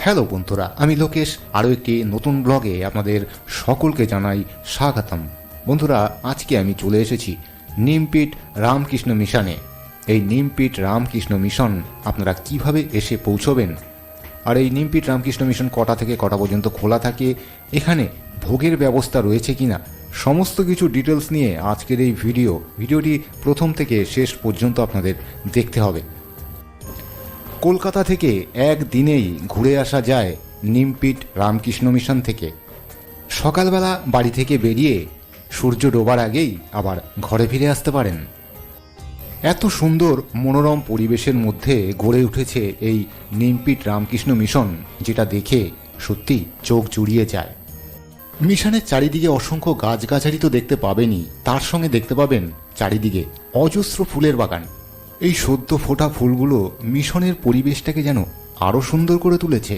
Hello বন্ধুরা, আমি লোকেশ আরও একটি নতুন ব্লগে আপনাদের সকলকে জানাই স্বাগতম। বন্ধুরা, আজকে আমি চলে এসেছি নিমপিট রামকৃষ্ণ মিশনে। এই নিমপিট রামকৃষ্ণ মিশন আপনারা কিভাবে এসে পৌঁছবেন, আর এই নিমপিট রামকৃষ্ণ মিশন কটা থেকে কটা পর্যন্ত খোলা থাকে, এখানে ভোগের ব্যবস্থা রয়েছে কিনা, সমস্ত কিছু ডিটেলস নিয়ে আজকের এই ভিডিওটি প্রথম থেকে শেষ পর্যন্ত আপনাদের দেখতে হবে। কলকাতা থেকে একদিনেই ঘুরে আসা যায় নিমপিট রামকৃষ্ণ মিশন থেকে। সকালবেলা বাড়ি থেকে বেরিয়ে সূর্য ডোবার আগেই আবার ঘরে ফিরে আসতে পারেন। এত সুন্দর মনোরম পরিবেশের মধ্যে গড়ে উঠেছে এই নিমপিট রামকৃষ্ণ মিশন, যেটা দেখে সত্যি চোখ জুড়িয়ে যায়। মিশনের চারিদিকে অসংখ্য গাছগাছালি তো দেখতে পাবেনই, তার সঙ্গে দেখতে পাবেন চারিদিকে অজস্র ফুলের বাগান। এই সদ্য ফোটা ফুলগুলো মিশনের পরিবেশটাকে যেন আরও সুন্দর করে তুলেছে।